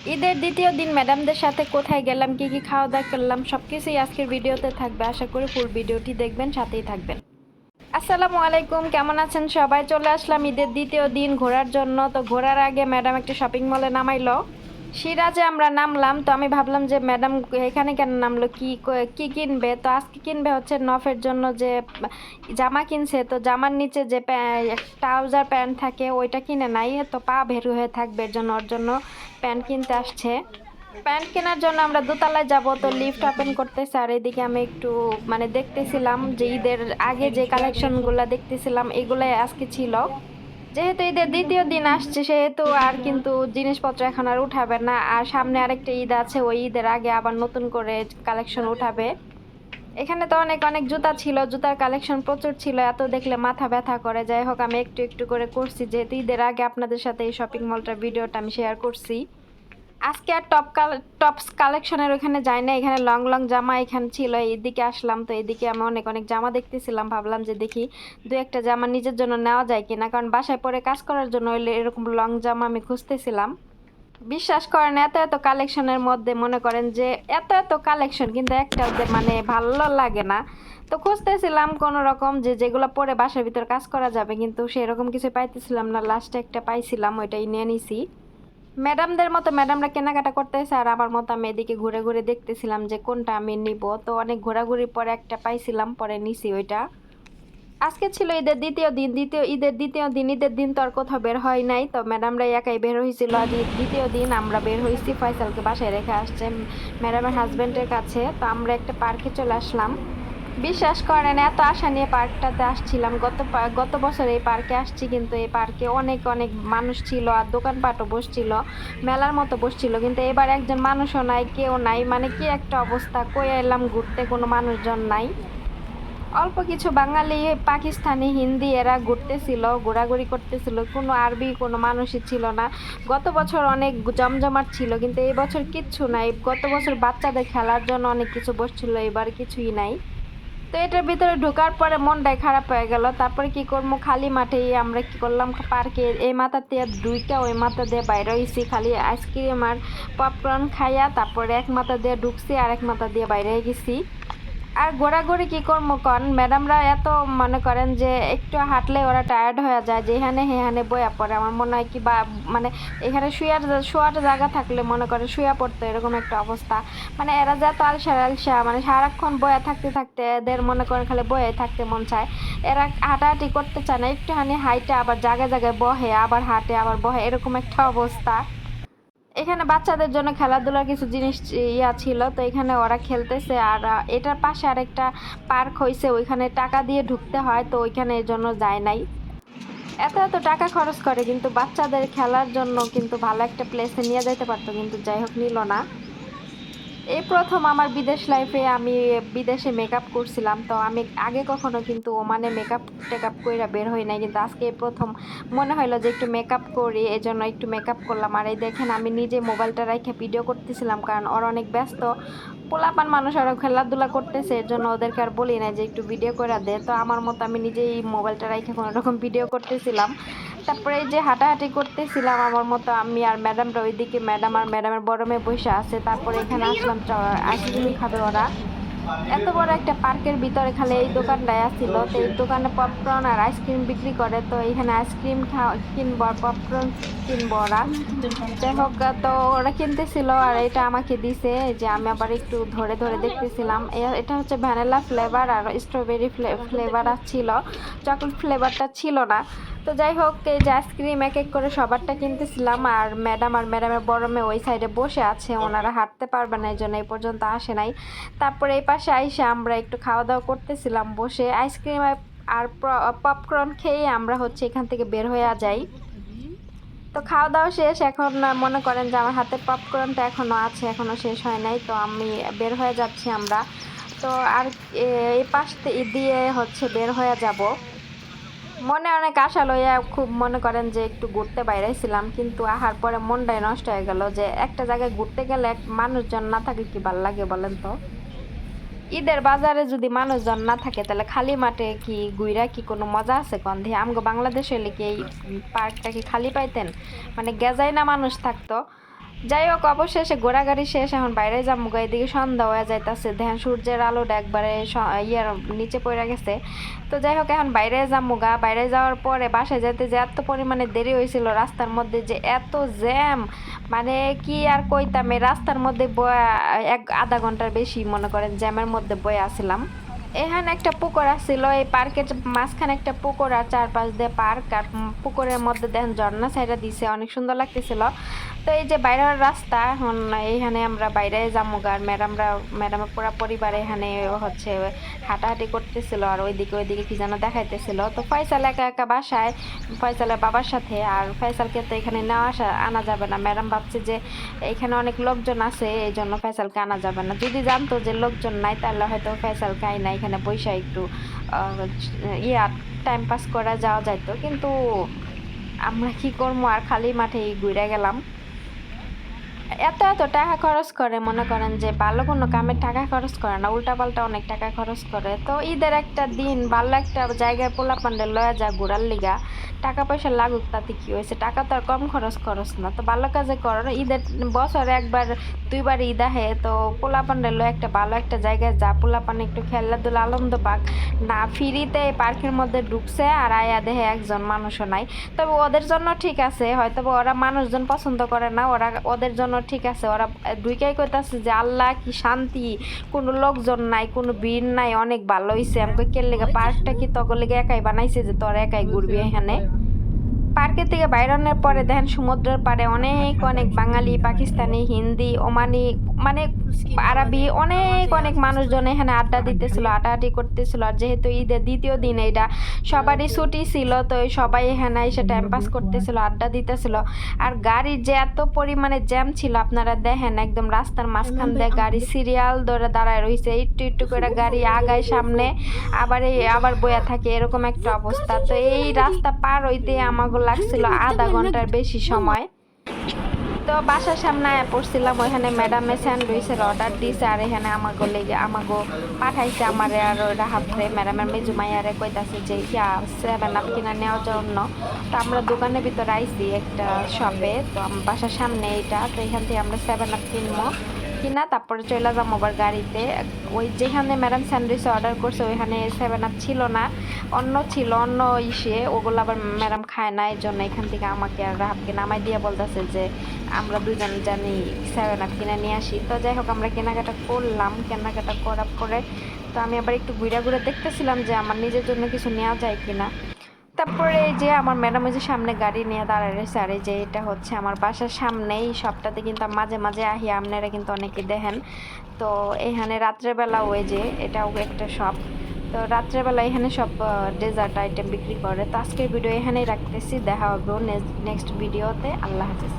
ঈদের দ্বিতীয় দিন ম্যাডামদের সাথে কোথায় গেলাম, কি কি খাওয়া দাওয়া করলাম, সবকিছুই আজকের ভিডিওতে থাকবে। আশা করি ফুল ভিডিওটি দেখবেন, সাথেই থাকবেন। আসসালামু আলাইকুম, কেমন আছেন সবাই? চলে আসলাম ঈদের দ্বিতীয় দিন ঘোরার জন্য। তো ঘোরার আগে ম্যাডাম একটা শপিং মলে নামাইলো। সিরাজে আমরা নামলাম। তো আমি ভাবলাম যে ম্যাডাম এখানে কেন নামলো, কি কিনবে। তো আজকে কিনবে হচ্ছে নফের জন্য যে জামা কিনছে। তো জামার নিচে যে ট্রাউজার প্যান্ট থাকে ওইটা কিনে নাই, তো পা বের হয়ে থাকবে, এর জন্য ওর জন্য প্যান্ট কিনতে আসছে। প্যান্ট কেনার জন্য আমরা দোতলায় যাব। তো লিফট ওপেন করতেছে, আর এদিকে আমি একটু দেখতেছিলাম যে ঈদের আগে যে কালেকশনগুলো দেখতেছিলাম এগুলাই আজকে ছিল। যেহেতু ঈদের দ্বিতীয় দিন আসছে সেহেতু আর কিন্তু জিনিসপত্র এখন আর উঠাবে না, আর সামনে আরেকটা ঈদ আছে, ওই ঈদের আগে আবার নতুন করে কালেকশন উঠাবে। এখানে তো অনেক অনেক জুতা ছিল, জুতার কালেকশন প্রচুর ছিল, এত দেখলে মাথা ব্যথা করে। যাই হোক, আমি একটু একটু করে করছি, যেহেতু ঈদের আগে আপনাদের সাথে এই শপিং মলটার ভিডিওটা আমি শেয়ার করছি। আজকে আর টপস কালেকশনের ওখানে যাই না, এখানে লং লং জামা এখানে ছিল, এইদিকে আসলাম। তো এদিকে আমি অনেক অনেক জামা দেখতেছিলাম, ভাবলাম যে দেখি দু একটা জামা নিজের জন্য নেওয়া যায় কিনা, কারণ বাসায় পরে কাজ করার জন্য হইলে এরকম লং জামা আমি খুঁজতেছিলাম। বিশ্বাস করেন, এত এত কালেকশনের মধ্যে মনে করেন যে এত এত কালেকশন, কিন্তু একটা ওদের মানে ভালো লাগে না। তো খুঁজতেছিলাম কোন রকম যে যেগুলো পরে বাসার ভিতর কাজ করা যাবে, কিন্তু সেরকম কিছু পাইতেছিলাম না। লাস্টে একটা পাইছিলাম, ওইটাই নিয়ে নিছি। ম্যাডামদের মতো ম্যাডামরা কেনাকাটা করতেছে, আর আমার মতো আমি এদিকে ঘুরে ঘুরে দেখতেছিলাম যে কোনটা আমি নিব। তো অনেক ঘোরাঘুরির পরে একটা পাইছিলাম, পরে নিছি ওইটা। আজকে ছিল ঈদের দ্বিতীয় দিন, ঈদের দিন তো আর কোথাও বের হয় নাই। তো ম্যাডামরা একাই বের হয়েছিল। আজ দ্বিতীয় দিন আমরা বের হয়েছি, ফয়সালকে বাসায় রেখে আসছে ম্যাডামের হাজবেন্ডের কাছে। তো আমরা একটা পার্কে চলে আসলাম। বিশ্বাস করেন, এত আশা নিয়ে পার্কটাতে আসছিলাম। গত বছর এই পার্কে আসছি, কিন্তু এই পার্কে অনেক অনেক মানুষ ছিল, আর দোকানপাটও বসছিল, মেলার মতো বসছিল। কিন্তু এবার একজন মানুষও নাই, কেউ নাই, মানে কি একটা অবস্থা। কই এলাম ঘুরতে, কোনো মানুষজন নাই। অল্প কিছু বাঙালি, পাকিস্তানি, হিন্দি এরা ঘুরতেছিল, ঘোরাঘুরি করতেছিল, কোনো আরবি কোনো মানুষই ছিল না। গত বছর অনেক জমজমাট ছিল, কিন্তু এই বছর কিচ্ছু নাই। গত বছর বাচ্চাদের খেলার জন্য অনেক কিছু বসছিল, এবার কিছুই নাই। তো এটার ভিতরে ঢোকার পরে মনটাই খারাপ হয়ে গেল। তারপরে কি করবো, খালি মাঠেই আমরা কি করলাম, পার্কে এই মাথা দিয়ে ঢুইকা ওই মাথা দিয়ে বাইরে হয়েছি, খালি আইসক্রিম আর পপকর্ন খাইয়া তারপরে এক মাথা দিয়ে ঢুকছি আর এক মাথা দিয়ে বাইরে গেছি। আর ঘোরাঘুরি কি করবো কন, ম্যাডামরা এত মনে করেন যে একটু হাঁটলে ওরা টায়ার্ড হয়ে যায়, যেখানে হেহানে বয়া পড়ে। আমার মনে হয় কি বা মানে এখানে শোয়ার জায়গা থাকলে মনে করে শুয়া পড়তো, এরকম একটা অবস্থা। মানে এরা যে এত আলসা আলসা, মানে সারাক্ষণ বয়া থাকতে থাকতে এদের মনে করেন খালি বয়ে থাকতে মন চায়। এরা হাঁটাহাঁটি করতে চায় না, একটুখানি হাইটে আবার জায়গায় জায়গায় বহে, আবার হাঁটে আবার বহে, এরকম একটা অবস্থা। এখানে বাচ্চাদের জন্য খেলাধুলার কিছু জিনিস ছিল, তো এখানে ওরা খেলতেছে। আর এটার পাশে আরেকটা পার্ক হয়েছে, ওইখানে টাকা দিয়ে ঢুকতে হয়, তো ওইখানে এর জন্য যায় নাই। এত এত টাকা খরচ করে, কিন্তু বাচ্চাদের খেলার জন্য কিন্তু ভালো একটা প্লেসে নিয়ে যেতে পারতো, কিন্তু যাই হোক নিল না। এই প্রথম আমার বিদেশ লাইফে আমি বিদেশে মেকআপ করছিলাম। তো আমি আগে কখনো কিন্তু ওমানে মেকআপ টেকআপ কইরা বের হই নাই, কিন্তু আজকে এই প্রথম মনে হইলো যে একটু মেকআপ করি, এই জন্য একটু মেকআপ করলাম। আর এই দেখেন, আমি নিজে মোবাইলটা রেখে ভিডিও করতেছিলাম, কারণ ওরা অনেক ব্যস্ত, পোলাপান মানুষ, ওরা খেলাধুলা করতেছে, এর জন্য ওদেরকে আর বলি না যে একটু ভিডিও করে দে। তো আমার মতো আমি নিজেই মোবাইলটা রেখে কোনো রকম ভিডিও করতেছিলাম। তারপরে এই যে হাঁটাহাঁটি করতেছিলাম আমার মতো আমি, আর ম্যাডামরা ওইদিকে, ম্যাডাম আর ম্যাডামের বড় মেয়ে বসে আছে। তারপরে এখানে আসলাম, আইসক্রিম খাবে ওরা। এত বড় একটা পার্কের ভিতরে খালি এই দোকানটাই আসছিল। তো এই দোকানে পপকর্ন আর আইসক্রিম বিক্রি করে, তো এখানে আইসক্রিম কিনবো আর পপকর্ন কিনবো ওরা। যাই হোক, তো ওরা কিনতেছিল আর এটা আমাকে দিছে, যে আমি আবার একটু ধরে ধরে দেখতেছিলাম। এটা হচ্ছে ভ্যানিলা ফ্লেভার আর স্ট্রবেরি ফ্লেভার ছিল, চকলেট ফ্লেভারটা ছিল না। তো যাই হোক, এই যে আইসক্রিম এক এক করে সবারটা কিনতেছিলাম। আর ম্যাডামের বড় মেয়ে ওই সাইডে বসে আছে, ওনারা হাঁটতে পারবে না, এই জন্য এই পর্যন্ত আসে নাই। তারপরে এই পাশে আইসে আমরা একটু খাওয়া দাওয়া করতেছিলাম বসে, আইসক্রিম আর পপকর্ন খেয়ে আমরা হচ্ছে এখান থেকে বের হয়ে যাই। তো খাওয়া দাওয়া শেষ, এখন মনে করেন যে আমার হাতে পপকর্নটা এখনো আছে, এখনো শেষ হয় নাই। তো আমি বের হয়ে যাচ্ছি আমরা। তো আর এই পাশ দিয়ে হচ্ছে বের হয়ে যাব। মনে অনেক আশা লইয়া খুব মনে করেন যে একটু ঘুরতে বাইরেছিলাম, কিন্তু আহার পরে মনটাই নষ্ট হয়ে গেল, যে একটা জায়গায় ঘুরতে গেলে এক মানুষজন না থাকলে কি ভাল লাগে বলেন তো। ঈদের বাজারে যদি মানুষজন না থাকে, তাহলে খালি মাঠে কি গুইরা কি কোনো মজা আছে গন্ধে? বাংলাদেশে হলে কি এই পার্কটা কি খালি পাইতেন? মানে গেজাই না মানুষ থাকতো। যাই হোক, অবশেষে ঘোরাঘুরি শেষ, এখন বাইরে যাবো। এদিকে সন্ধ্যা হয়ে যাইতেছে, দেখেন সূর্যের আলোটা একবারে ইয়ার নিচে পড়ে গেছে। তো যাই হোক, এখন বাইরে যাবো। বাইরে যাওয়ার পরে বাসায় যেতে যে এত পরিমাণে দেরি হয়েছিল, রাস্তার মধ্যে যে এত জ্যাম, মানে কি আর কইতাম, এই রাস্তার মধ্যে বয়া আধা ঘন্টার বেশি মনে করেন জ্যামের মধ্যে বয়ে আসছিলাম। এখানে একটা পুকুর আসছিল, এই পার্কের মাঝখানে একটা পুকুর আর চারপাশ দিয়ে পার্ক, আর পুকুরের মধ্যে দেখেন ঝর্ণা সাইডা দিছে, অনেক সুন্দর লাগতেছিল। তো এই যে বাইরের রাস্তা, এখন এইখানে আমরা বাইরে যাবো। আর ম্যাডামের পুরা পরিবার এখানে হচ্ছে হাঁটাহাঁটি করতেছিল, আর ওইদিকে কি যেন দেখাইতেছিল। তো ফয়সাল একা একা বাসায় ফয়সালের বাবার সাথে, আর ফয়সালকে তো এখানে নেওয়া আনা যাবে না। ম্যাডাম ভাবছে যে এখানে অনেক লোকজন আছে, এই জন্য ফয়সালকে আনা যাবে না। যদি জানতো যে লোকজন নাই, তাহলে হয়তো ফয়সালকে আই না, এখানে বৈশা একটু ইয়া টাইম পাস করা যাওয়া যাইতো। কিন্তু আমরা কি করবো, আর খালি মাঠে ঘুরে গেলাম। এত এত টাকা খরচ করে, মনে করেন যে ভালো কোনো কামের টাকা খরচ করে না, উল্টাপাল্টা অনেক টাকা খরচ করে। তো ঈদের একটা দিন ভালো একটা জায়গায় পোলা পান্ডে লয়া যা ঘোরার লিগা, টাকা পয়সা লাগুক তাতে কি হয়েছে, টাকা তো আর কম খরচ না। তো ভালো কাজে করো, ঈদের বছরে একবার দুইবার ঈদ আহে, তো পোলা পান্ডে লয় একটা ভালো একটা জায়গায় যা, পোলা পান্ডে একটু খেলাধুলা আনন্দ পাক। না ফ্রিতে পার্কের মধ্যে ঢুকছে আর আয়া দেহে একজন মানুষও নাই। তবে ওদের জন্য ঠিক আছে, হয়তো ওরা মানুষজন পছন্দ করে না, ওদের জন্য ঠিক আছে। ওরা দুইটাই কইতাছে যে আল্লাহ কি শান্তি, কোনো লোকজন নাই, কোনো ভিড় নাই, অনেক ভালো হইছে। আমাকে কে লেগে পার্কটা কি তখন লেগে একাই বানাইছে যে তোরা একাই ঘুরবি এখানে। পার্কের থেকে বাইরানোর পরে দেখেন সমুদ্রের পাড়ে অনেক অনেক বাঙালি, পাকিস্তানি, হিন্দি, ওমানি, মানে আরবি, অনেক অনেক মানুষজন এখানে আড্ডা দিতেছিল, আড্ডাআড্ডি করতেছিল। আর যেহেতু ঈদের দ্বিতীয় দিন, এটা সবারই ছুটি ছিল, তো সবাই এখানে এসে টাইম পাস করতেছিল, আড্ডা দিতেছিল। আর গাড়ির যে এত পরিমাণে জ্যাম ছিল, আপনারা দেখেন একদম রাস্তার মাঝখান দিয়ে গাড়ি সিরিয়াল ধরে দাঁড়ায় রয়েছে, একটু একটু করে গাড়ি আগায় সামনে, আবার বয়া থাকে, এরকম একটা অবস্থা। তো এই রাস্তা পার হইতে আমাকে লাগছিল আধা ঘন্টার বেশি সময়। তো বাসার সামনে পড়ছিলাম, ওইখানে ম্যাডামে স্যান্ডউইচের অর্ডার দিয়েছে, আর এখানে আমাকে পাঠাইছে আমারে আর ওই রাহাতরে, ম্যাডামের মেজু মাইয়ারে কইতাছে যে ইয়া 7 আপ কিনা নেওয়ার জন্য। তো আমরা দোকানের ভিতরে আইছি একটা শপে, তো বাসার সামনে এইটা, তো এখান থেকে আমরা 7 আপ কিনবো, কিনা তারপরে চলে যাবো আবার গাড়িতে। ওই যেখানে ম্যাডাম স্যান্ডউইচ অর্ডার করছে ওইখানে 7 আপ ছিল না, অন্য ছিল, অন্য ইসে, ওগুলো আবার ম্যাডাম খায় না, এই জন্য এখান থেকে আমাকে আর রাহাবকে নামাই দিয়ে বলতেছে যে আমরা দুজন জানি 7 আপ কিনে নিয়ে আসি। তো যাই হোক, আমরা কেনাকাটা করলাম, কেনাকাটা করার পরে তো আমি আবার একটু ঘুরে ঘুরে দেখতেছিলাম যে আমার নিজের জন্য কিছু নেওয়া যায় কিনা। তারপরে এই যে আমার ম্যাডাম ওই যে সামনে গাড়ি নিয়ে দাঁড়ায় রয়েছে, আর এই যে এটা হচ্ছে আমার বাসার সামনেই শপটাতে, কিন্তু মাঝে মাঝে আহি, আপনারা কিন্তু অনেকে দেখেন। তো এখানে রাত্রেবেলা ওই যে এটাও একটা শপ, তো রাত্রেবেলা এখানে সব ডেজার্ট আইটেম বিক্রি করে। তো আজকের ভিডিও এখানেই রাখতেছি, দেখা হবে নেক্সট ভিডিওতে। আল্লাহ হাফেজ।